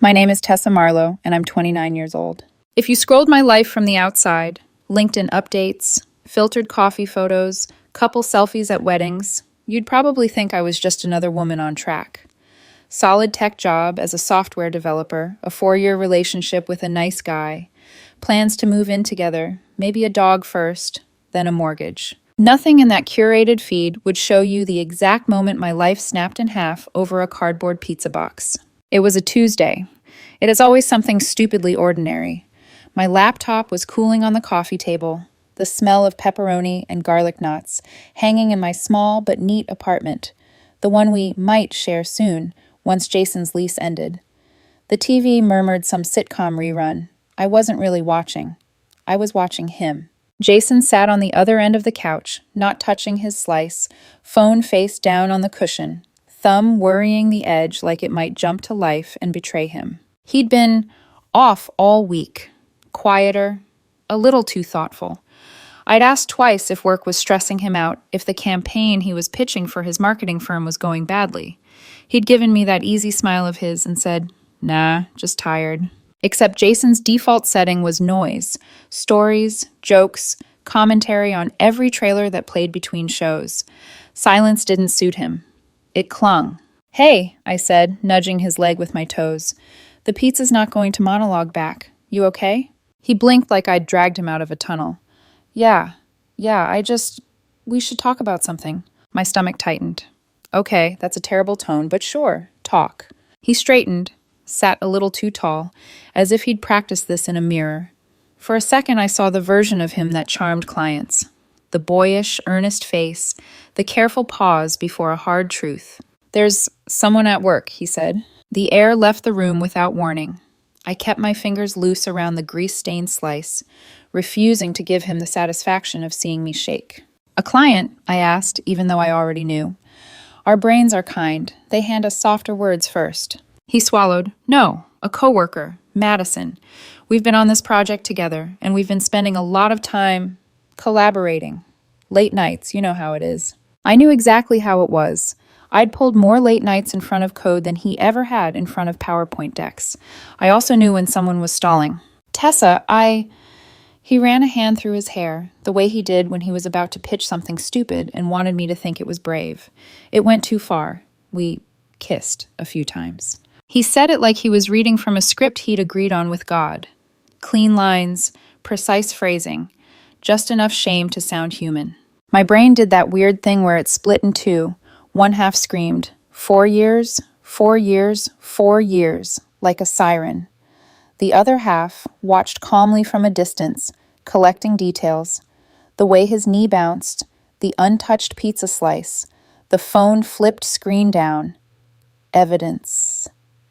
My name is Tessa Marlowe, and I'm 29 years old. If you scrolled my life from the outside, LinkedIn updates, filtered coffee photos, couple selfies at weddings, you'd probably think I was just another woman on track. Solid tech job as a software developer, a 4-year relationship with a nice guy, plans to move in together, maybe a dog first, then a mortgage. Nothing in that curated feed would show you the exact moment my life snapped in half over a cardboard pizza box. It was a Tuesday. It is always something stupidly ordinary. My laptop was cooling on the coffee table, the smell of pepperoni and garlic knots hanging in my small but neat apartment, the one we might share soon, once Jason's lease ended. The TV murmured some sitcom rerun. I wasn't really watching. I was watching him. Jason sat on the other end of the couch, not touching his slice, phone face down on the cushion, thumb worrying the edge like it might jump to life and betray him. He'd been off all week, quieter, a little too thoughtful. I'd asked twice if work was stressing him out, if the campaign he was pitching for his marketing firm was going badly. He'd given me that easy smile of his and said, "Nah, just tired." Except Jason's default setting was noise, stories, jokes, commentary on every trailer that played between shows. Silence didn't suit him. It clung. "Hey," I said, nudging his leg with my toes. "The pizza's not going to monologue back. You okay?" He blinked like I'd dragged him out of a tunnel. Yeah, we should talk about something." My stomach tightened. "Okay, that's a terrible tone, but sure, talk." He straightened, sat a little too tall, as if he'd practiced this in a mirror. For a second I saw the version of him that charmed clients. The boyish, earnest face, the careful pause before a hard truth. "There's someone at work," he said. The air left the room without warning. I kept my fingers loose around the grease-stained slice, refusing to give him the satisfaction of seeing me shake. "A client?" I asked, even though I already knew. Our brains are kind. They hand us softer words first. He swallowed. "No, a coworker, Madison. We've been on this project together, and we've been spending a lot of time collaborating. Late nights, you know how it is." I knew exactly how it was. I'd pulled more late nights in front of code than he ever had in front of PowerPoint decks. I also knew when someone was stalling. "Tessa, He ran a hand through his hair, the way he did when he was about to pitch something stupid and wanted me to think it was brave. It went too far. We kissed a few times. He said it like he was reading from a script he'd agreed on with God. Clean lines, precise phrasing, just enough shame to sound human. My brain did that weird thing where it split in two. One half screamed, 4 years, 4 years, 4 years, like a siren. The other half watched calmly from a distance, collecting details. The way his knee bounced, the untouched pizza slice, the phone flipped screen down. Evidence,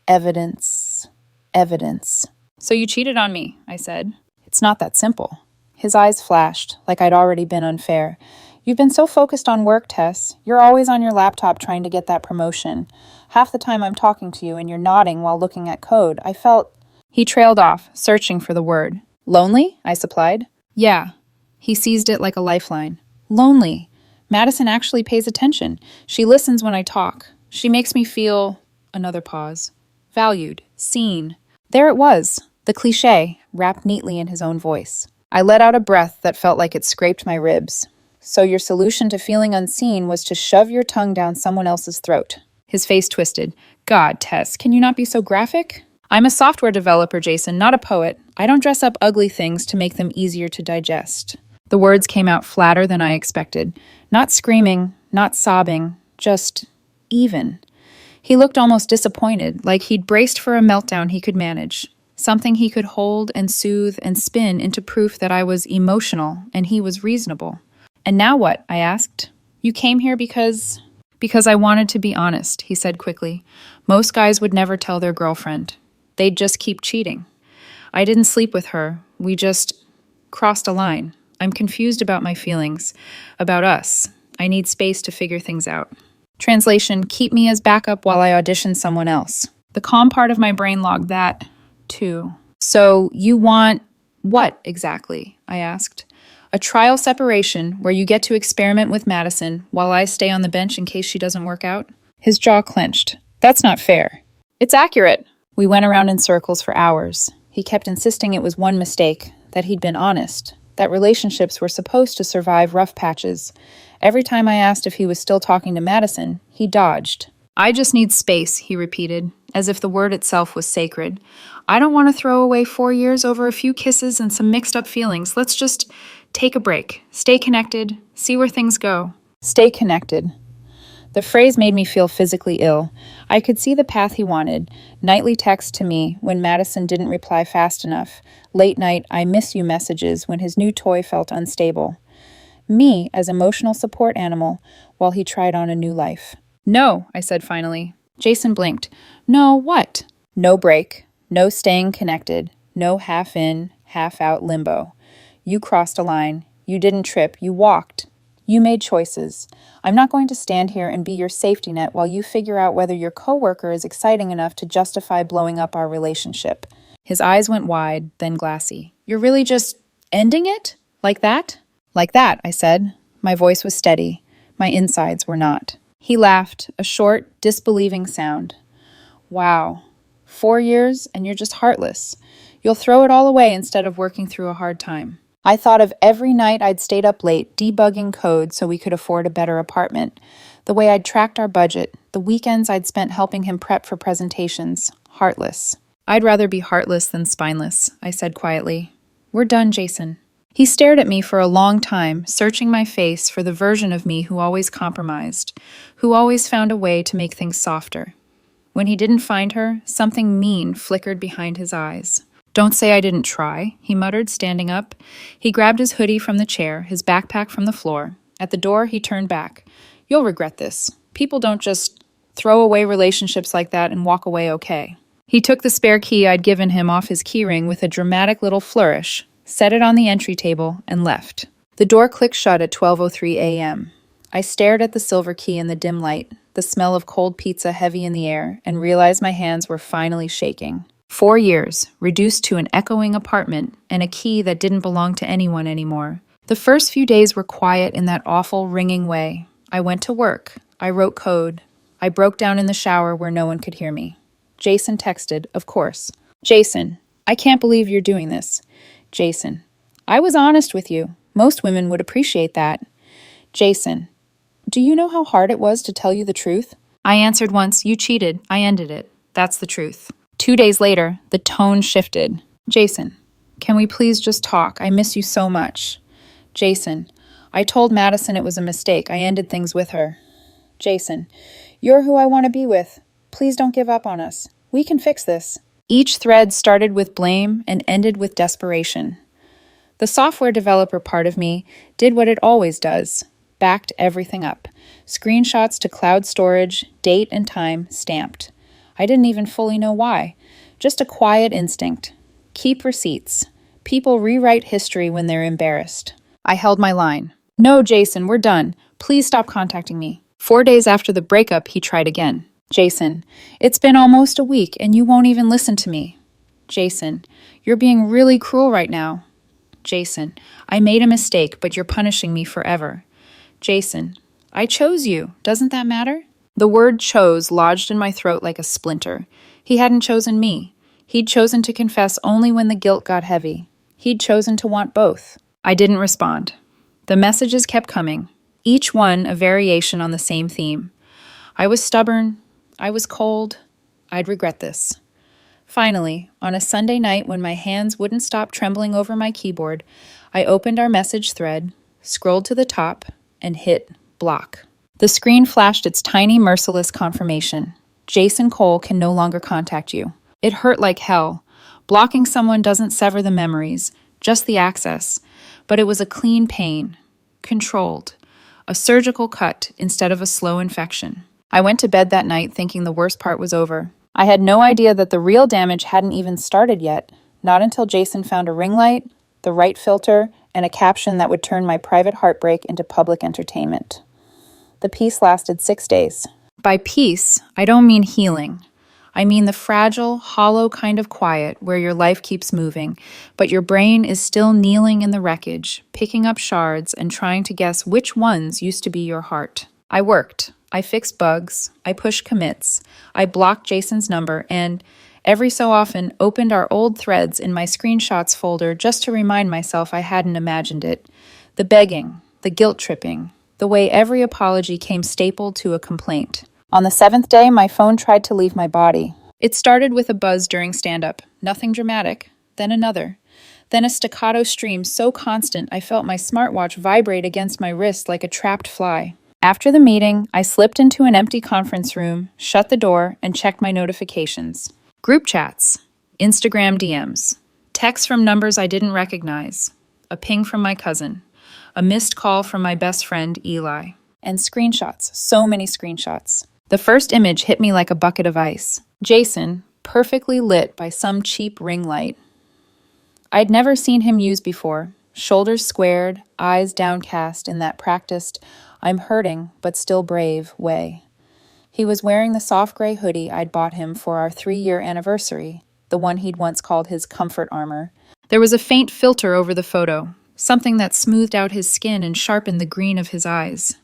evidence, evidence. "So you cheated on me," I said. "It's not that simple." His eyes flashed, like I'd already been unfair. "You've been so focused on work, Tess. You're always on your laptop trying to get that promotion. Half the time I'm talking to you and you're nodding while looking at code. I felt..." He trailed off, searching for the word. "Lonely?" I supplied. "Yeah." He seized it like a lifeline. "Lonely. Madison actually pays attention. She listens when I talk. She makes me feel..." Another pause. "Valued. Seen." There it was, the cliché, wrapped neatly in his own voice. I let out a breath that felt like it scraped my ribs. "So your solution to feeling unseen was to shove your tongue down someone else's throat." His face twisted. "God, Tess, can you not be so graphic?" "I'm a software developer, Jason, not a poet. I don't dress up ugly things to make them easier to digest." The words came out flatter than I expected. Not screaming, not sobbing, just even. He looked almost disappointed, like he'd braced for a meltdown he could manage. Something he could hold and soothe and spin into proof that I was emotional and he was reasonable. "And now what?" I asked. "You came here because..." "Because I wanted to be honest," he said quickly. "Most guys would never tell their girlfriend. They'd just keep cheating. I didn't sleep with her. We just crossed a line. I'm confused about my feelings, about us. I need space to figure things out." Translation, keep me as backup while I audition someone else. The calm part of my brain logged that, too. "So you want what exactly?" I asked. "A trial separation where you get to experiment with Madison while I stay on the bench in case she doesn't work out?" His jaw clenched. "That's not fair." "It's accurate." We went around in circles for hours. He kept insisting it was one mistake, that he'd been honest, that relationships were supposed to survive rough patches. Every time I asked if he was still talking to Madison, he dodged. I just need space, he repeated, as if the word itself was sacred. I don't want to throw away 4 years over a few kisses and some mixed up feelings. Let's just take a break, stay connected, see where things go. Stay connected. The phrase made me feel physically ill. I could see the path he wanted. Nightly texts to me when Madison didn't reply fast enough. Late night I miss you messages when his new toy felt unstable. Me as emotional support animal while he tried on a new life. No, I said finally. Jason blinked. No, what? No break. No staying connected. No half in, half out limbo. You crossed a line. You didn't trip. You walked. You made choices. I'm not going to stand here and be your safety net while you figure out whether your coworker is exciting enough to justify blowing up our relationship. His eyes went wide, then glassy. You're really just ending it? Like that? Like that, I said. My voice was steady. My insides were not. He laughed, a short, disbelieving sound. Wow. 4 years and you're just heartless. You'll throw it all away instead of working through a hard time. I thought of every night I'd stayed up late debugging code so we could afford a better apartment, the way I'd tracked our budget, the weekends I'd spent helping him prep for presentations. Heartless. I'd rather be heartless than spineless, I said quietly. We're done, Jason. He stared at me for a long time, searching my face for the version of me who always compromised, who always found a way to make things softer. When he didn't find her, something mean flickered behind his eyes. Don't say I didn't try, he muttered, standing up. He grabbed his hoodie from the chair, his backpack from the floor. At the door, he turned back. You'll regret this. People don't just throw away relationships like that and walk away okay. He took the spare key I'd given him off his keyring with a dramatic little flourish, set it on the entry table, and left. The door clicked shut at 12:03 a.m. I stared at the silver key in the dim light, the smell of cold pizza heavy in the air, and realized my hands were finally shaking. 4 years, reduced to an echoing apartment, and a key that didn't belong to anyone anymore. The first few days were quiet in that awful, ringing way. I went to work. I wrote code. I broke down in the shower where no one could hear me. Jason texted, of course. Jason, I can't believe you're doing this. Jason, I was honest with you. Most women would appreciate that. Jason, do you know how hard it was to tell you the truth? I answered once, you cheated. I ended it. That's the truth. 2 days later, the tone shifted. Jason, can we please just talk? I miss you so much. Jason, I told Madison it was a mistake. I ended things with her. Jason, you're who I want to be with. Please don't give up on us. We can fix this. Each thread started with blame and ended with desperation. The software developer part of me did what it always does, backed everything up. Screenshots to cloud storage, date and time stamped. I didn't even fully know why. Just a quiet instinct. Keep receipts. People rewrite history when they're embarrassed. I held my line. No, Jason, we're done. Please stop contacting me. 4 days after the breakup, he tried again. Jason, it's been almost a week and you won't even listen to me. Jason, you're being really cruel right now. Jason, I made a mistake, but you're punishing me forever. Jason, I chose you. Doesn't that matter? The word chose lodged in my throat like a splinter. He hadn't chosen me. He'd chosen to confess only when the guilt got heavy. He'd chosen to want both. I didn't respond. The messages kept coming, each one a variation on the same theme. I was stubborn. I was cold. I'd regret this. Finally, on a Sunday night when my hands wouldn't stop trembling over my keyboard, I opened our message thread, scrolled to the top, and hit block. The screen flashed its tiny, merciless confirmation. Jason Cole can no longer contact you. It hurt like hell. Blocking someone doesn't sever the memories, just the access. But it was a clean pain, controlled, a surgical cut instead of a slow infection. I went to bed that night thinking the worst part was over. I had no idea that the real damage hadn't even started yet, not until Jason found a ring light, the right filter, and a caption that would turn my private heartbreak into public entertainment. The peace lasted 6 days. By peace, I don't mean healing. I mean the fragile, hollow kind of quiet where your life keeps moving, but your brain is still kneeling in the wreckage, picking up shards and trying to guess which ones used to be your heart. I worked. I fixed bugs. I pushed commits. I blocked Jason's number, and Every so often, opened our old threads in my screenshots folder just to remind myself I hadn't imagined it. The begging, the guilt tripping, the way every apology came stapled to a complaint. On the seventh day, my phone tried to leave my body. It started with a buzz during stand-up, nothing dramatic, then another. Then a staccato stream so constant I felt my smartwatch vibrate against my wrist like a trapped fly. After the meeting, I slipped into an empty conference room, shut the door, and checked my notifications. Group chats, Instagram DMs, texts from numbers I didn't recognize, a ping from my cousin, a missed call from my best friend, Eli, and screenshots, so many screenshots. The first image hit me like a bucket of ice. Jason, perfectly lit by some cheap ring light. I'd never seen him use before, shoulders squared, eyes downcast in that practiced, I'm hurting but still brave way. He was wearing the soft gray hoodie I'd bought him for our 3-year anniversary, the one he'd once called his comfort armor. There was a faint filter over the photo, something that smoothed out his skin and sharpened the green of his eyes.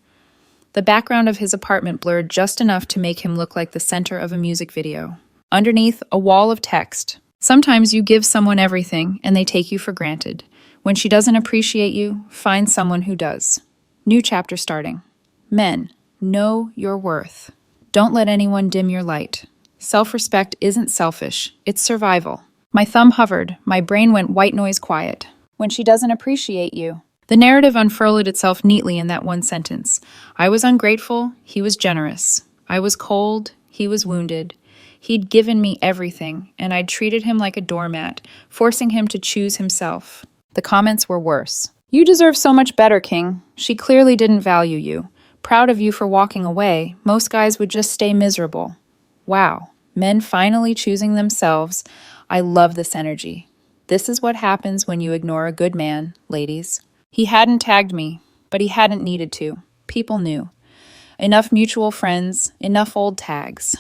The background of his apartment blurred just enough to make him look like the center of a music video. Underneath, a wall of text. Sometimes you give someone everything and they take you for granted. When she doesn't appreciate you, find someone who does. New chapter starting. Men, know your worth. Don't let anyone dim your light. Self-respect isn't selfish, it's survival. My thumb hovered, my brain went white noise quiet. When she doesn't appreciate you. The narrative unfurled itself neatly in that one sentence. I was ungrateful, he was generous. I was cold, he was wounded. He'd given me everything, and I'd treated him like a doormat, forcing him to choose himself. The comments were worse. You deserve so much better, King. She clearly didn't value you. Proud of you for walking away. Most guys would just stay miserable. Wow. Men finally choosing themselves. I love this energy. This is what happens when you ignore a good man, ladies. He hadn't tagged me, but he hadn't needed to. People knew. Enough mutual friends, enough old tags.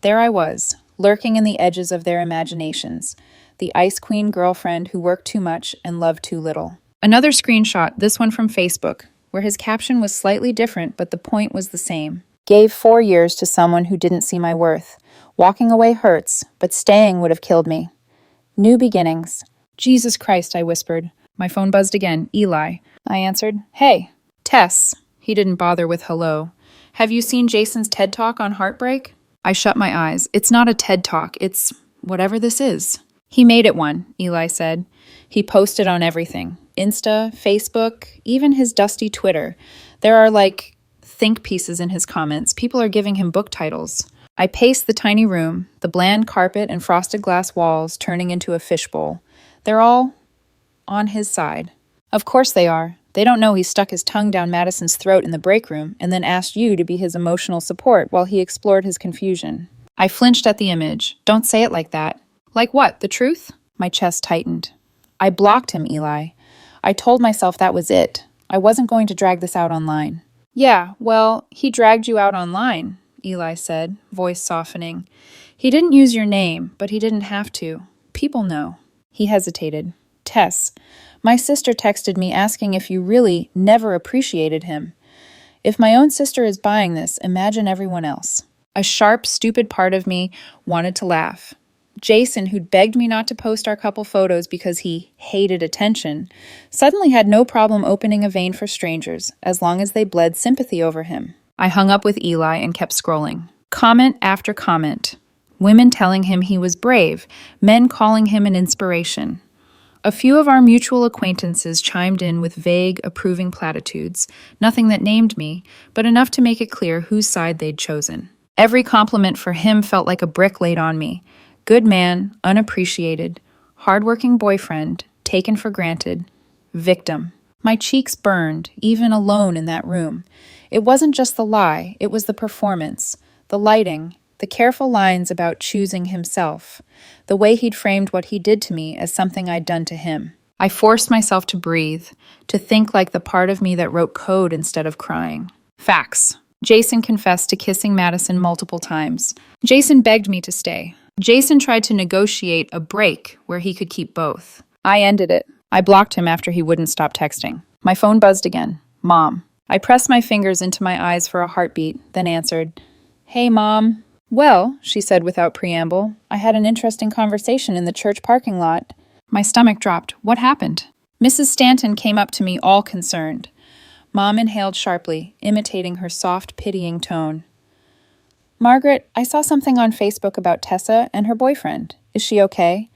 There I was, lurking in the edges of their imaginations, the ice queen girlfriend who worked too much and loved too little. Another screenshot, this one from Facebook, where his caption was slightly different, but the point was the same. Gave 4 years to someone who didn't see my worth. Walking away hurts, but staying would have killed me. New beginnings. Jesus Christ, I whispered. My phone buzzed again. Eli. I answered. Hey. Tess. He didn't bother with hello. Have you seen Jason's TED Talk on heartbreak? I shut my eyes. It's not a TED Talk. It's whatever this is. He made it one, Eli said. He posted on everything. Insta, Facebook, even his dusty Twitter. There are think pieces in his comments. People are giving him book titles. I paced the tiny room, the bland carpet and frosted glass walls turning into a fishbowl. They're all on his side. Of course they are. They don't know he stuck his tongue down Madison's throat in the break room and then asked you to be his emotional support while he explored his confusion. I flinched at the image. Don't say it like that. Like what, the truth? My chest tightened. I blocked him, Eli. I told myself that was it. I wasn't going to drag this out online. Yeah, well, he dragged you out online, Eli said, voice softening. He didn't use your name, but he didn't have to. People know. He hesitated. Tess, my sister texted me asking if you really never appreciated him. If my own sister is buying this, imagine everyone else. A sharp, stupid part of me wanted to laugh. Jason, who'd begged me not to post our couple photos because he hated attention, suddenly had no problem opening a vein for strangers, as long as they bled sympathy over him. I hung up with Eli and kept scrolling. Comment after comment. Women telling him he was brave, men calling him an inspiration. A few of our mutual acquaintances chimed in with vague, approving platitudes, nothing that named me, but enough to make it clear whose side they'd chosen. Every compliment for him felt like a brick laid on me. Good man, unappreciated, hardworking boyfriend, taken for granted, victim. My cheeks burned, even alone in that room. It wasn't just the lie, it was the performance, the lighting, the careful lines about choosing himself, the way he'd framed what he did to me as something I'd done to him. I forced myself to breathe, to think like the part of me that wrote code instead of crying. Facts. Jason confessed to kissing Madison multiple times. Jason begged me to stay. Jason tried to negotiate a break where he could keep both. I ended it. I blocked him after he wouldn't stop texting. My phone buzzed again. Mom. I pressed my fingers into my eyes for a heartbeat, then answered, Hey, Mom. Well, she said without preamble, I had an interesting conversation in the church parking lot. My stomach dropped. What happened? Mrs. Stanton came up to me all concerned. Mom inhaled sharply, imitating her soft, pitying tone. Margaret, I saw something on Facebook about Tessa and her boyfriend. Is she okay?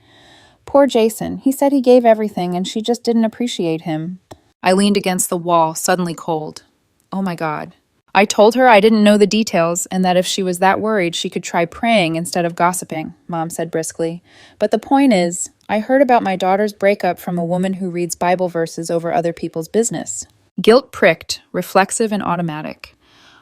Poor Jason. He said he gave everything and she just didn't appreciate him. I leaned against the wall, suddenly cold. Oh my God. I told her I didn't know the details and that if she was that worried, she could try praying instead of gossiping, Mom said briskly. But the point is, I heard about my daughter's breakup from a woman who reads Bible verses over other people's business. Guilt pricked, reflexive and automatic.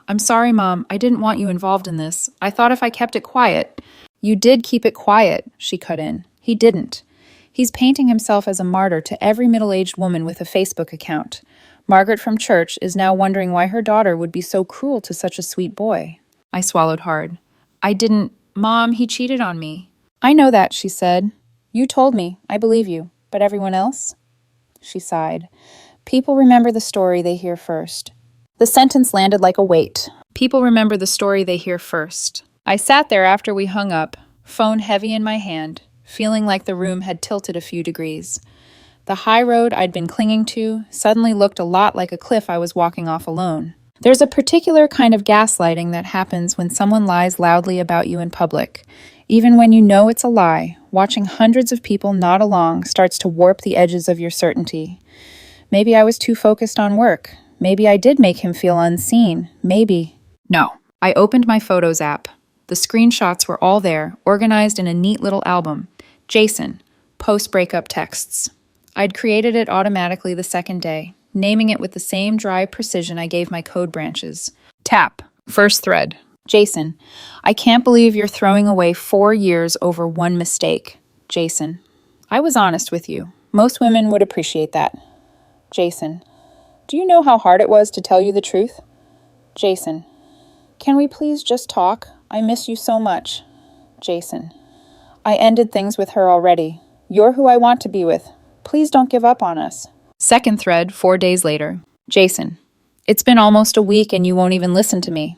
I'm sorry, Mom. I didn't want you involved in this. I thought if I kept it quiet. You did keep it quiet, she cut in. He didn't. He's painting himself as a martyr to every middle-aged woman with a Facebook account. Margaret from church is now wondering why her daughter would be so cruel to such a sweet boy. I swallowed hard. I didn't. Mom, he cheated on me. I know that, she said. You told me. I believe you. But everyone else? She sighed. People remember the story they hear first. The sentence landed like a weight. People remember the story they hear first. I sat there after we hung up, phone heavy in my hand, feeling like the room had tilted a few degrees. The high road I'd been clinging to suddenly looked a lot like a cliff I was walking off alone. There's a particular kind of gaslighting that happens when someone lies loudly about you in public. Even when you know it's a lie, watching hundreds of people nod along starts to warp the edges of your certainty. Maybe I was too focused on work. Maybe I did make him feel unseen. Maybe. No. I opened my Photos app. The screenshots were all there, organized in a neat little album. Jason. Post-breakup texts. I'd created it automatically the second day, naming it with the same dry precision I gave my code branches. Tap. First thread. Jason. I can't believe you're throwing away 4 years over one mistake. Jason. I was honest with you. Most women would appreciate that. Jason. Do you know how hard it was to tell you the truth? Jason. Can we please just talk? I miss you so much. Jason. I ended things with her already. You're who I want to be with. Please don't give up on us. Second thread, 4 days later. Jason. It's been almost a week and you won't even listen to me.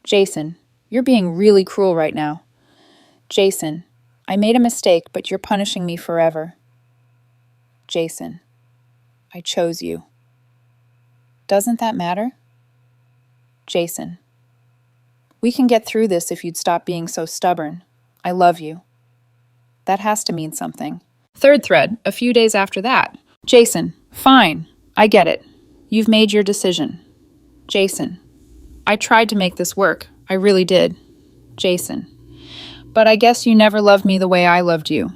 Jason. You're being really cruel right now. Jason. I made a mistake, but you're punishing me forever. Jason. I chose you. Doesn't that matter? Jason. We can get through this if you'd stop being so stubborn. I love you. That has to mean something. Third thread, a few days after that. Jason. Fine. I get it. You've made your decision. Jason. I tried to make this work. I really did. Jason. But I guess you never loved me the way I loved you.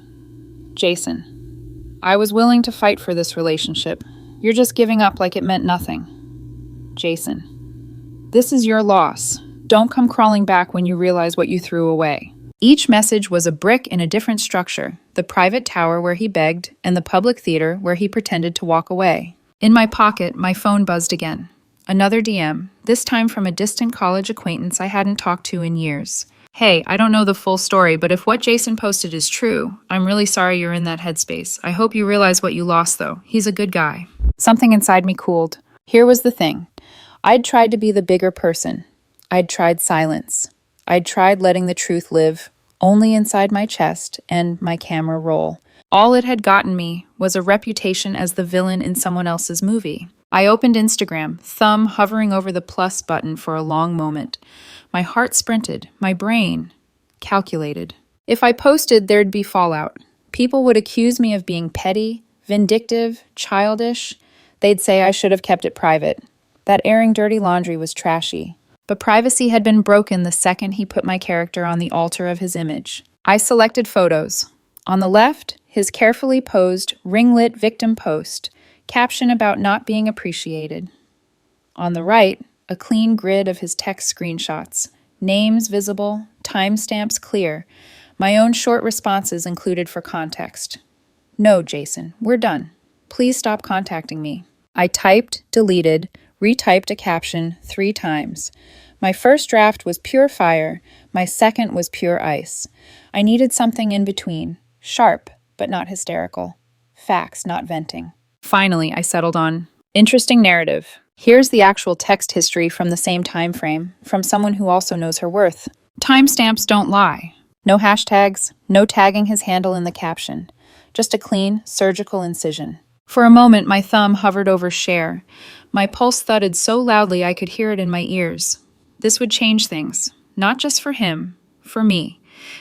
Jason. I was willing to fight for this relationship. You're just giving up like it meant nothing. Jason. This is your loss. Don't come crawling back when you realize what you threw away. Each message was a brick in a different structure, the private tower where he begged and the public theater where he pretended to walk away. In my pocket, my phone buzzed again. Another DM, this time from a distant college acquaintance I hadn't talked to in years. Hey, I don't know the full story, but if what Jason posted is true, I'm really sorry you're in that headspace. I hope you realize what you lost, though. He's a good guy. Something inside me cooled. Here was the thing. I'd tried to be the bigger person. I'd tried silence. I'd tried letting the truth live, only inside my chest and my camera roll. All it had gotten me was a reputation as the villain in someone else's movie. I opened Instagram, thumb hovering over the plus button for a long moment. My heart sprinted, my brain calculated. If I posted, there'd be fallout. People would accuse me of being petty, vindictive, childish. They'd say I should have kept it private. That airing dirty laundry was trashy. But privacy had been broken the second he put my character on the altar of his image. I selected photos. On the left, his carefully posed, ring-lit victim post, caption about not being appreciated. On the right, a clean grid of his text screenshots, names visible, timestamps clear, my own short responses included for context. No, Jason, we're done. Please stop contacting me. I typed, deleted, retyped a caption 3 times. My first draft was pure fire. My second was pure ice. I needed something in between. Sharp, but not hysterical. Facts, not venting. Finally, I settled on interesting narrative. Here's the actual text history from the same time frame, from someone who also knows her worth. Timestamps don't lie. No hashtags, no tagging his handle in the caption. Just a clean, surgical incision. For a moment, my thumb hovered over share. My pulse thudded so loudly I could hear it in my ears. This would change things. Not just for him, for me.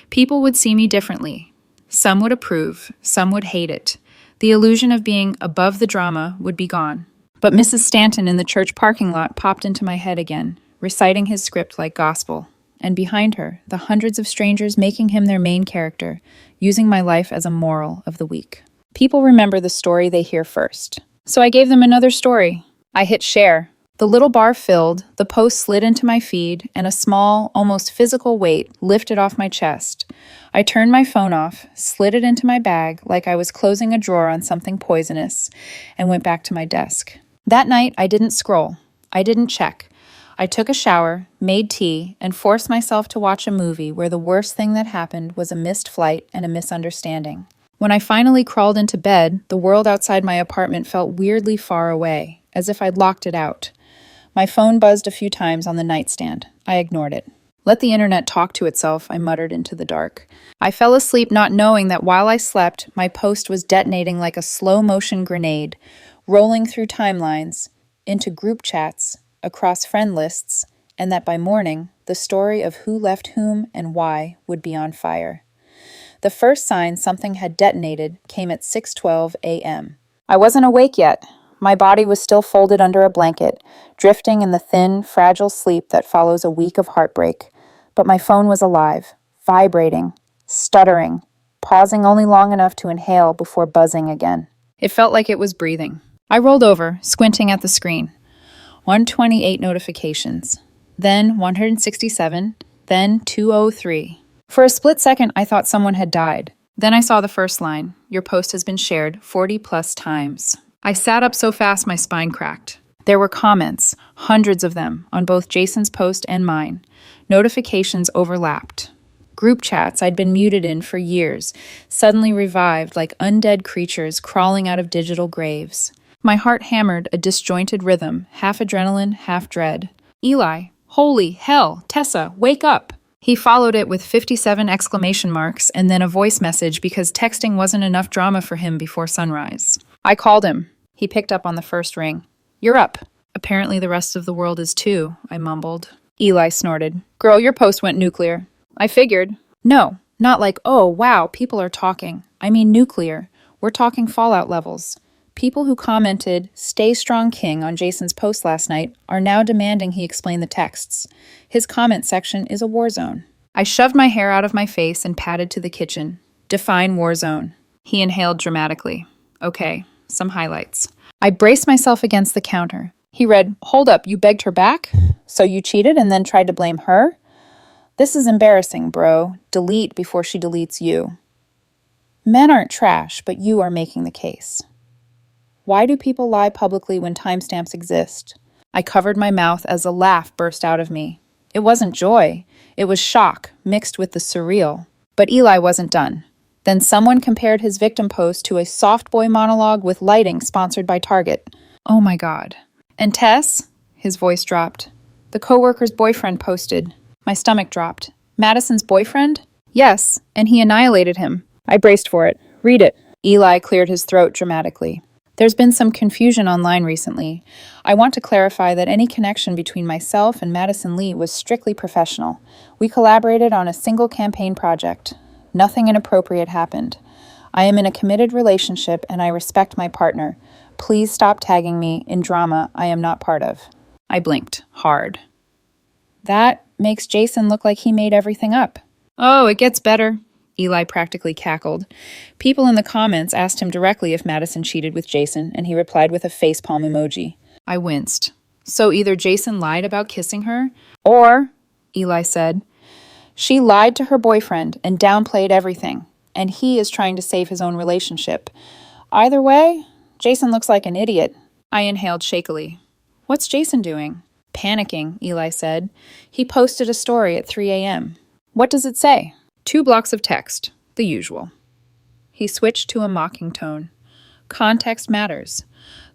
People would see me differently. Some would approve, some would hate it. The illusion of being above the drama would be gone. But Mrs. Stanton in the church parking lot popped into my head again, reciting his script like gospel. And behind her, the hundreds of strangers making him their main character, using my life as a moral of the week. People remember the story they hear first. So I gave them another story. I hit share. The little bar filled, the post slid into my feed, and a small, almost physical weight lifted off my chest. I turned my phone off, slid it into my bag like I was closing a drawer on something poisonous, and went back to my desk. That night, I didn't scroll. I didn't check. I took a shower, made tea, and forced myself to watch a movie where the worst thing that happened was a missed flight and a misunderstanding. When I finally crawled into bed, the world outside my apartment felt weirdly far away, as if I'd locked it out. My phone buzzed a few times on the nightstand. I ignored it. Let the internet talk to itself, I muttered into the dark. I fell asleep not knowing that while I slept, my post was detonating like a slow-motion grenade, rolling through timelines, into group chats, across friend lists, and that by morning, the story of who left whom and why would be on fire. The first sign something had detonated came at 6:12 a.m. I wasn't awake yet. My body was still folded under a blanket, drifting in the thin, fragile sleep that follows a week of heartbreak. But my phone was alive, vibrating, stuttering, pausing only long enough to inhale before buzzing again. It felt like it was breathing. I rolled over, squinting at the screen. 128 notifications, then 167, then 203. For a split second, I thought someone had died. Then I saw the first line, your post has been shared 40 plus times. I sat up so fast my spine cracked. There were comments, hundreds of them, on both Jason's post and mine. Notifications overlapped. Group chats I'd been muted in for years, suddenly revived like undead creatures crawling out of digital graves. My heart hammered a disjointed rhythm, half adrenaline, half dread. Eli, holy hell, Tessa, wake up! He followed it with 57 exclamation marks and then a voice message because texting wasn't enough drama for him before sunrise. I called him. He picked up on the first ring. You're up. Apparently the rest of the world is too, I mumbled. Eli snorted. Girl, your post went nuclear. I figured. No, not like, oh, wow, people are talking. I mean nuclear. We're talking fallout levels. People who commented, "Stay strong, King," on Jason's post last night are now demanding he explain the texts. His comment section is a war zone. I shoved my hair out of my face and padded to the kitchen. Define war zone. He inhaled dramatically. Okay, some highlights. I braced myself against the counter. He read, hold up, you begged her back? So you cheated and then tried to blame her? This is embarrassing, bro. Delete before she deletes you. Men aren't trash, but you are making the case. Why do people lie publicly when timestamps exist? I covered my mouth as a laugh burst out of me. It wasn't joy. It was shock, mixed with the surreal. But Eli wasn't done. Then someone compared his victim post to a soft boy monologue with lighting sponsored by Target. Oh my God. And Tess? His voice dropped. The coworker's boyfriend posted. My stomach dropped. Madison's boyfriend? Yes, and he annihilated him. I braced for it. Read it. Eli cleared his throat dramatically. There's been some confusion online recently. I want to clarify that any connection between myself and Madison Lee was strictly professional. We collaborated on a single campaign project. Nothing inappropriate happened. I am in a committed relationship and I respect my partner. Please stop tagging me in drama I am not part of. I blinked hard. That makes Jason look like he made everything up. Oh, it gets better. Eli practically cackled. People in the comments asked him directly if Madison cheated with Jason, and he replied with a facepalm emoji. I winced. So either Jason lied about kissing her, or, Eli said, she lied to her boyfriend and downplayed everything, and he is trying to save his own relationship. Either way, Jason looks like an idiot. I inhaled shakily. What's Jason doing? Panicking, Eli said. He posted a story at 3 a.m. What does it say? 2 blocks of text, the usual. He switched to a mocking tone. Context matters.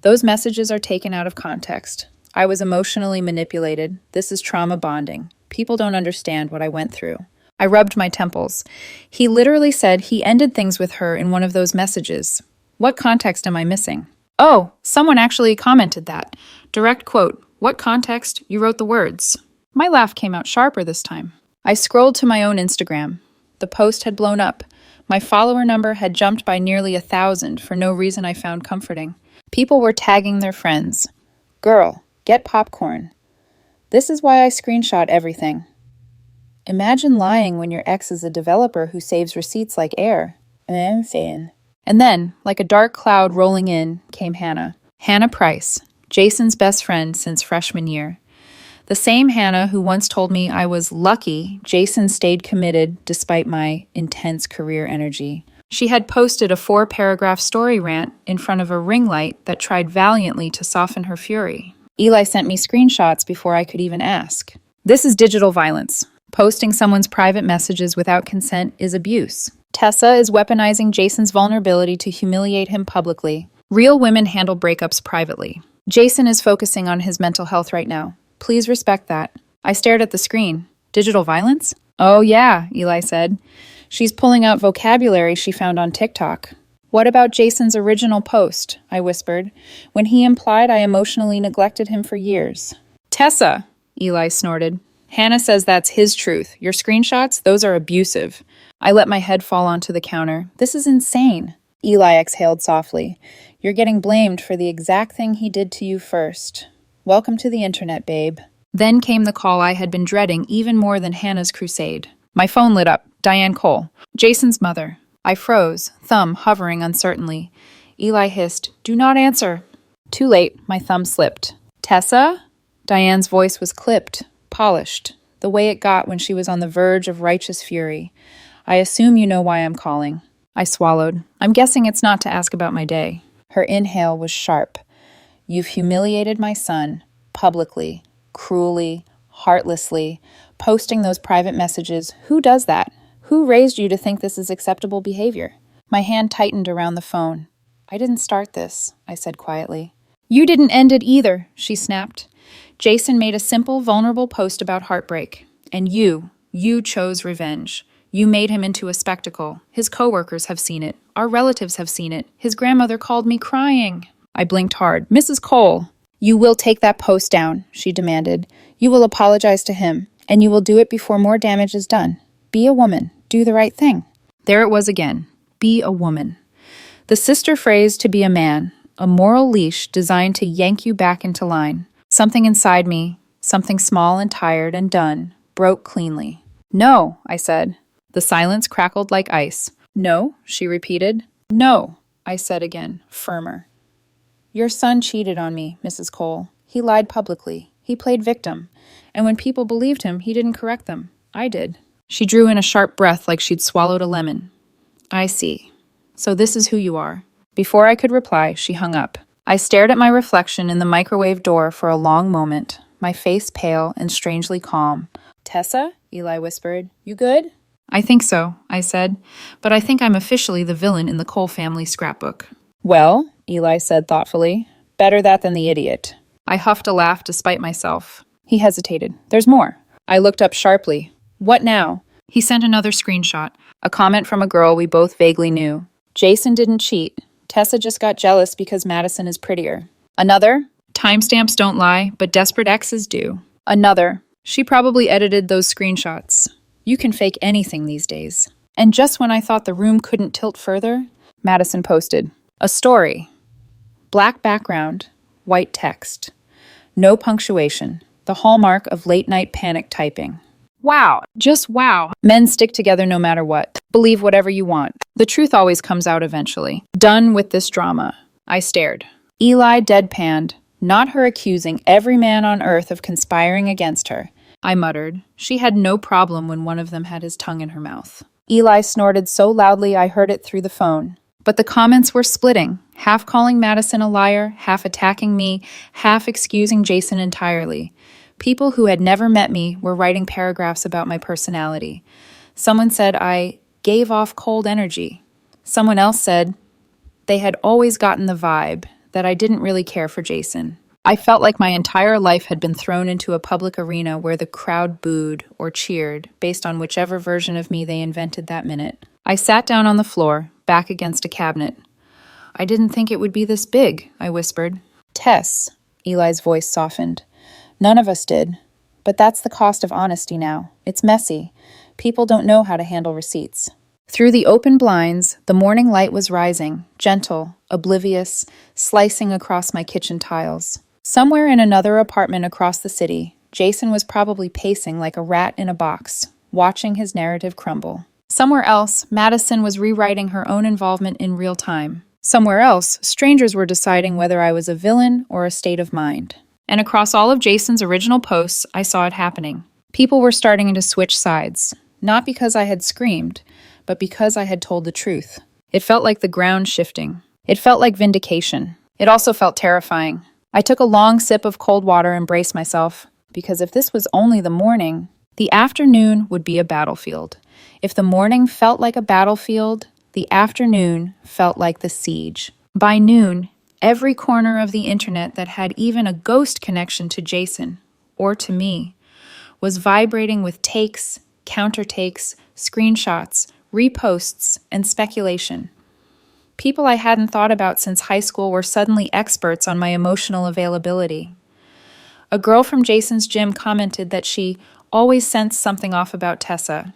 Those messages are taken out of context. I was emotionally manipulated. This is trauma bonding. People don't understand what I went through. I rubbed my temples. He literally said he ended things with her in one of those messages. What context am I missing? Oh, someone actually commented that. Direct quote, "What context? You wrote the words." My laugh came out sharper this time. I scrolled to my own Instagram. The post had blown up. My follower number had jumped by nearly 1,000 for no reason I found comforting. People were tagging their friends. Girl, get popcorn. This is why I screenshot everything. Imagine lying when your ex is a developer who saves receipts like air. I'm saying. And then, like a dark cloud rolling in, came Hannah. Hannah Price, Jason's best friend since freshman year. The same Hannah who once told me I was lucky Jason stayed committed despite my intense career energy. She had posted a 4-paragraph story rant in front of a ring light that tried valiantly to soften her fury. Eli sent me screenshots before I could even ask. This is digital violence. Posting someone's private messages without consent is abuse. Tessa is weaponizing Jason's vulnerability to humiliate him publicly. Real women handle breakups privately. Jason is focusing on his mental health right now. Please respect that. I stared at the screen. Digital violence? Oh yeah, Eli said. She's pulling out vocabulary she found on TikTok. What about Jason's original post? I whispered, when he implied I emotionally neglected him for years. Tessa, Eli snorted. Hannah says that's his truth. Your screenshots, those are abusive. I let my head fall onto the counter. This is insane. Eli exhaled softly. You're getting blamed for the exact thing he did to you first. Welcome to the internet, babe. Then came the call I had been dreading even more than Hannah's crusade. My phone lit up. Diane Cole. Jason's mother. I froze, thumb hovering uncertainly. Eli hissed, "Do not answer." Too late, my thumb slipped. Tessa? Diane's voice was clipped, polished, the way it got when she was on the verge of righteous fury. I assume you know why I'm calling. I swallowed. I'm guessing it's not to ask about my day. Her inhale was sharp. You've humiliated my son, publicly, cruelly, heartlessly, posting those private messages. Who does that? Who raised you to think this is acceptable behavior? My hand tightened around the phone. I didn't start this, I said quietly. You didn't end it either, she snapped. Jason made a simple, vulnerable post about heartbreak. And you chose revenge. You made him into a spectacle. His coworkers have seen it. Our relatives have seen it. His grandmother called me crying. I blinked hard. Mrs. Cole. You will take that post down, she demanded. You will apologize to him, and you will do it before more damage is done. Be a woman. Do the right thing. There it was again. Be a woman. The sister phrase to be a man, a moral leash designed to yank you back into line. Something inside me, something small and tired and done, broke cleanly. No, I said. The silence crackled like ice. No, she repeated. No, I said again, firmer. Your son cheated on me, Mrs. Cole. He lied publicly. He played victim. And when people believed him, he didn't correct them. I did. She drew in a sharp breath like she'd swallowed a lemon. I see. So this is who you are. Before I could reply, she hung up. I stared at my reflection in the microwave door for a long moment, my face pale and strangely calm. Tessa? Eli whispered. You good? I think so, I said, but I think I'm officially the villain in the Cole family scrapbook. Well, Eli said thoughtfully, better that than the idiot. I huffed a laugh despite myself. He hesitated. There's more. I looked up sharply. What now? He sent another screenshot, a comment from a girl we both vaguely knew. Jason didn't cheat. Tessa just got jealous because Madison is prettier. Another? Timestamps don't lie, but desperate exes do. Another. She probably edited those screenshots. You can fake anything these days. And just when I thought the room couldn't tilt further, Madison posted. A story. Black background, white text. No punctuation. The hallmark of late-night panic typing. Wow. Just wow. Men stick together no matter what. Believe whatever you want. The truth always comes out eventually. Done with this drama. I stared. Eli deadpanned, not her accusing every man on earth of conspiring against her. I muttered. She had no problem when one of them had his tongue in her mouth. Eli snorted so loudly I heard it through the phone. But the comments were splitting, half calling Madison a liar, half attacking me, half excusing Jason entirely. People who had never met me were writing paragraphs about my personality. Someone said I gave off cold energy. Someone else said they had always gotten the vibe that I didn't really care for Jason. I felt like my entire life had been thrown into a public arena where the crowd booed or cheered based on whichever version of me they invented that minute. I sat down on the floor, back against a cabinet. I didn't think it would be this big, I whispered. Tess, Eli's voice softened. None of us did. But that's the cost of honesty now. It's messy. People don't know how to handle receipts. Through the open blinds, the morning light was rising, gentle, oblivious, slicing across my kitchen tiles. Somewhere in another apartment across the city, Jason was probably pacing like a rat in a box, watching his narrative crumble. Somewhere else, Madison was rewriting her own involvement in real time. Somewhere else, strangers were deciding whether I was a villain or a state of mind. And across all of Jason's original posts, I saw it happening. People were starting to switch sides, not because I had screamed, but because I had told the truth. It felt like the ground shifting. It felt like vindication. It also felt terrifying. I took a long sip of cold water and braced myself, because if this was only the morning, the afternoon would be a battlefield. If the morning felt like a battlefield, the afternoon felt like the siege. By noon, every corner of the internet that had even a ghost connection to Jason, or to me, was vibrating with takes, countertakes, screenshots, reposts, and speculation. People I hadn't thought about since high school were suddenly experts on my emotional availability. A girl from Jason's gym commented that she always sensed something off about Tessa,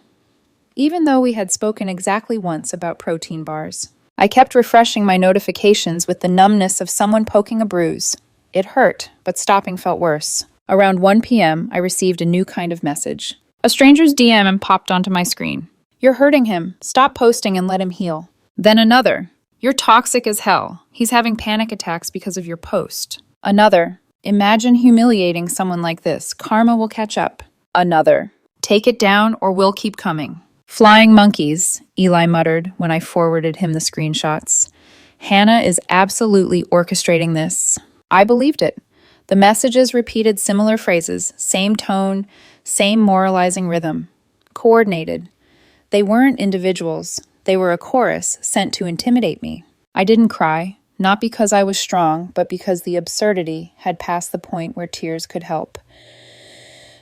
even though we had spoken exactly once about protein bars. I kept refreshing my notifications with the numbness of someone poking a bruise. It hurt, but stopping felt worse. Around 1 p.m., I received a new kind of message. A stranger's DM popped onto my screen. You're hurting him. Stop posting and let him heal. Then another. You're toxic as hell. He's having panic attacks because of your post. Another. Imagine humiliating someone like this. Karma will catch up. Another. Take it down or we'll keep coming. Flying monkeys, Eli muttered when I forwarded him the screenshots. Hannah is absolutely orchestrating this. I believed it. The messages repeated similar phrases, same tone, same moralizing rhythm. Coordinated. They weren't individuals. They were a chorus sent to intimidate me. I didn't cry, not because I was strong, but because the absurdity had passed the point where tears could help.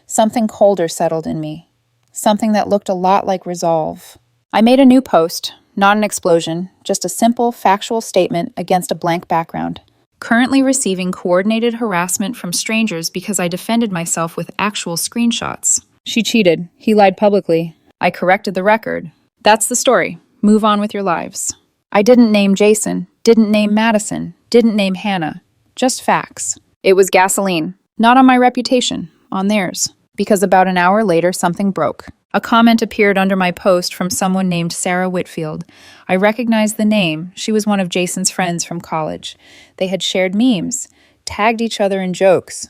Something colder settled in me. Something that looked a lot like resolve. I made a new post, not an explosion, just a simple, factual statement against a blank background. Currently receiving coordinated harassment from strangers because I defended myself with actual screenshots. She cheated. He lied publicly. I corrected the record. That's the story. Move on with your lives. I didn't name Jason, didn't name Madison, didn't name Hannah. Just facts. It was gasoline. Not on my reputation, on theirs. Because about an hour later, something broke. A comment appeared under my post from someone named Sarah Whitfield. I recognized the name. She was one of Jason's friends from college. They had shared memes, tagged each other in jokes.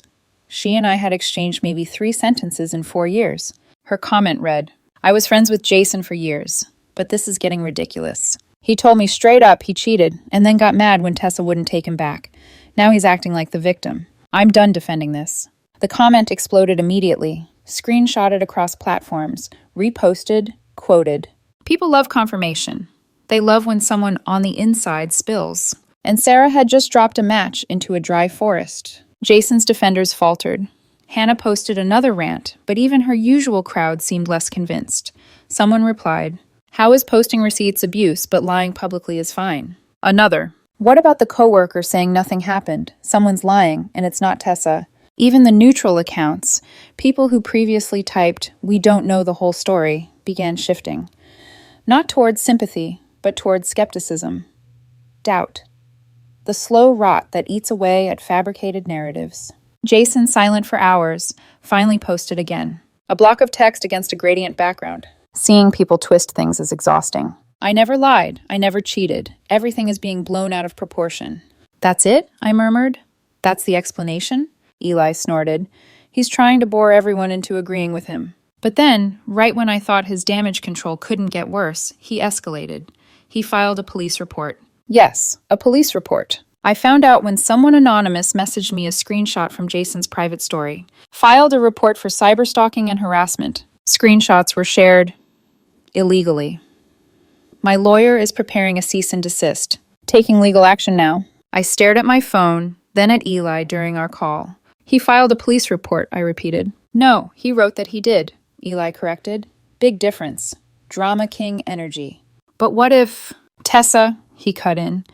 She and I had exchanged maybe 3 sentences in 4 years. Her comment read, I was friends with Jason for years, but this is getting ridiculous. He told me straight up he cheated and then got mad when Tessa wouldn't take him back. Now he's acting like the victim. I'm done defending this. The comment exploded immediately, screenshotted across platforms, reposted, quoted. People love confirmation. They love when someone on the inside spills. And Sarah had just dropped a match into a dry forest. Jason's defenders faltered. Hannah posted another rant, but even her usual crowd seemed less convinced. Someone replied, how is posting receipts abuse, but lying publicly is fine? Another, what about the coworker saying nothing happened? Someone's lying, and it's not Tessa. Even the neutral accounts, people who previously typed, we don't know the whole story, began shifting. Not towards sympathy, but towards skepticism. Doubt. The slow rot that eats away at fabricated narratives. Jason, silent for hours, finally posted again. A block of text against a gradient background. Seeing people twist things is exhausting. I never lied. I never cheated. Everything is being blown out of proportion. That's it? I murmured. That's the explanation? Eli snorted. He's trying to bore everyone into agreeing with him. But then, right when I thought his damage control couldn't get worse, he escalated. He filed a police report. Yes, a police report. I found out when someone anonymous messaged me a screenshot from Jason's private story. Filed a report for cyberstalking and harassment. Screenshots were shared illegally. My lawyer is preparing a cease and desist. Taking legal action now. I stared at my phone, then at Eli during our call. He filed a police report, I repeated. No, he wrote that he did, Eli corrected. Big difference. Drama king energy. But what if... Tessa, he cut in,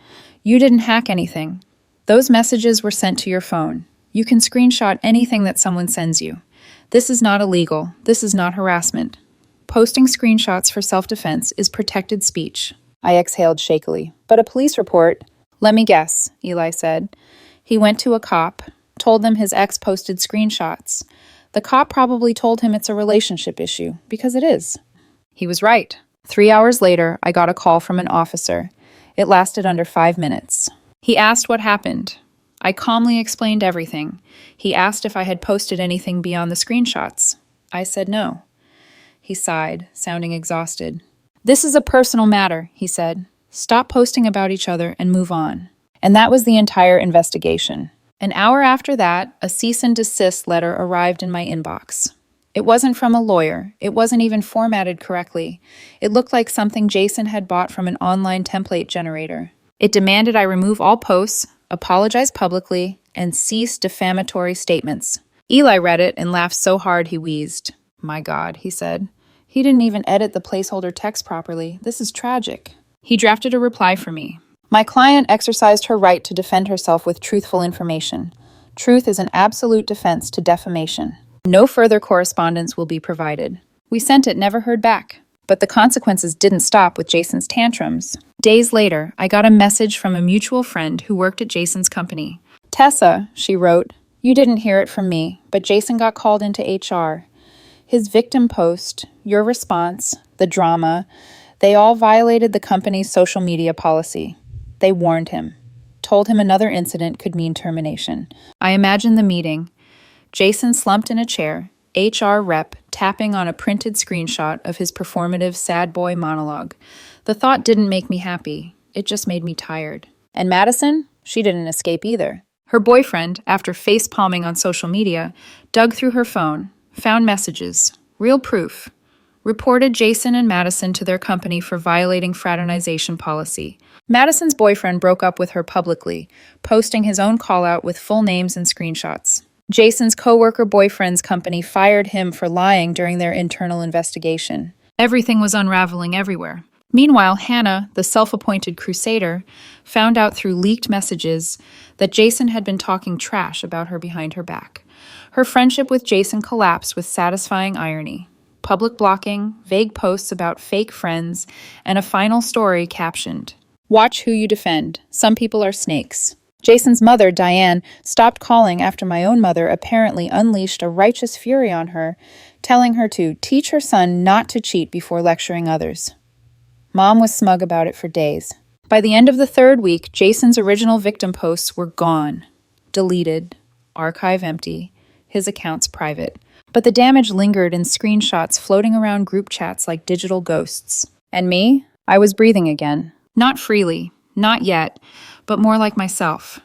you didn't hack anything. Those messages were sent to your phone. You can screenshot anything that someone sends you. This is not illegal. This is not harassment. Posting screenshots for self-defense is protected speech. I exhaled shakily. But a police report... Let me guess, Eli said. He went to a cop, told them his ex posted screenshots. The cop probably told him it's a relationship issue, because it is. He was right. 3 hours later, I got a call from an officer. It lasted under 5 minutes. He asked what happened. I calmly explained everything. He asked if I had posted anything beyond the screenshots. I said no. He sighed, sounding exhausted. This is a personal matter, he said. Stop posting about each other and move on. And that was the entire investigation. An hour after that, a cease and desist letter arrived in my inbox. It wasn't from a lawyer. It wasn't even formatted correctly. It looked like something Jason had bought from an online template generator. It demanded I remove all posts, apologize publicly, and cease defamatory statements. Eli read it and laughed so hard he wheezed. My God, he said. He didn't even edit the placeholder text properly. This is tragic. He drafted a reply for me. My client exercised her right to defend herself with truthful information. Truth is an absolute defense to defamation. No further correspondence will be provided. We sent it, never heard back. But the consequences didn't stop with Jason's tantrums. Days later, I got a message from a mutual friend who worked at Jason's company. Tessa, she wrote, you didn't hear it from me, but Jason got called into HR. His victim post, your response, the drama, they all violated the company's social media policy. They warned him, told him another incident could mean termination. I imagined the meeting. Jason slumped in a chair, HR rep tapping on a printed screenshot of his performative sad boy monologue. The thought didn't make me happy. It just made me tired. And Madison? She didn't escape either. Her boyfriend, after face-palming on social media, dug through her phone, found messages, real proof, reported Jason and Madison to their company for violating fraternization policy. Madison's boyfriend broke up with her publicly, posting his own call-out with full names and screenshots. Jason's coworker boyfriend's company fired him for lying during their internal investigation. Everything was unraveling everywhere. Meanwhile, Hannah, the self-appointed crusader, found out through leaked messages that Jason had been talking trash about her behind her back. Her friendship with Jason collapsed with satisfying irony. Public blocking, vague posts about fake friends, and a final story captioned, "Watch who you defend. Some people are snakes." Jason's mother, Diane, stopped calling after my own mother apparently unleashed a righteous fury on her, telling her to teach her son not to cheat before lecturing others. Mom was smug about it for days. By the end of the 3rd week, Jason's original victim posts were gone, deleted, archive empty, his accounts private. But the damage lingered in screenshots floating around group chats like digital ghosts. And me? I was breathing again. Not freely, not yet, but more like myself.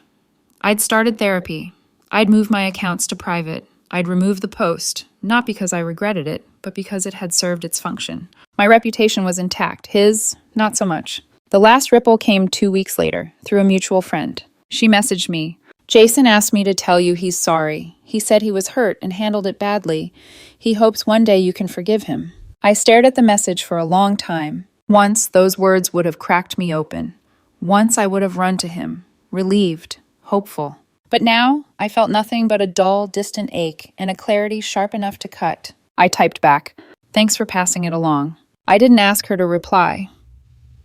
I'd started therapy. I'd moved my accounts to private. I'd removed the post, not because I regretted it, but because it had served its function. My reputation was intact, his, not so much. The last ripple came 2 weeks later, through a mutual friend. She messaged me, "Jason asked me to tell you he's sorry. He said he was hurt and handled it badly. He hopes one day you can forgive him." I stared at the message for a long time. Once, those words would have cracked me open. Once I would have run to him, relieved, hopeful. But now, I felt nothing but a dull, distant ache and a clarity sharp enough to cut. I typed back, "Thanks for passing it along." I didn't ask her to reply.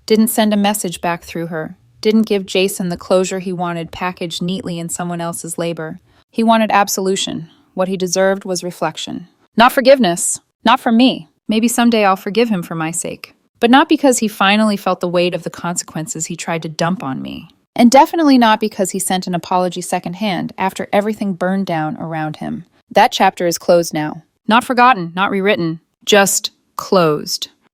Didn't send a message back through her. Didn't give Jason the closure he wanted packaged neatly in someone else's labor. He wanted absolution. What he deserved was reflection. Not forgiveness. Not from me. Maybe someday I'll forgive him for my sake. But not because he finally felt the weight of the consequences he tried to dump on me. And definitely not because he sent an apology secondhand after everything burned down around him. That chapter is closed now. Not forgotten, not rewritten. Just closed.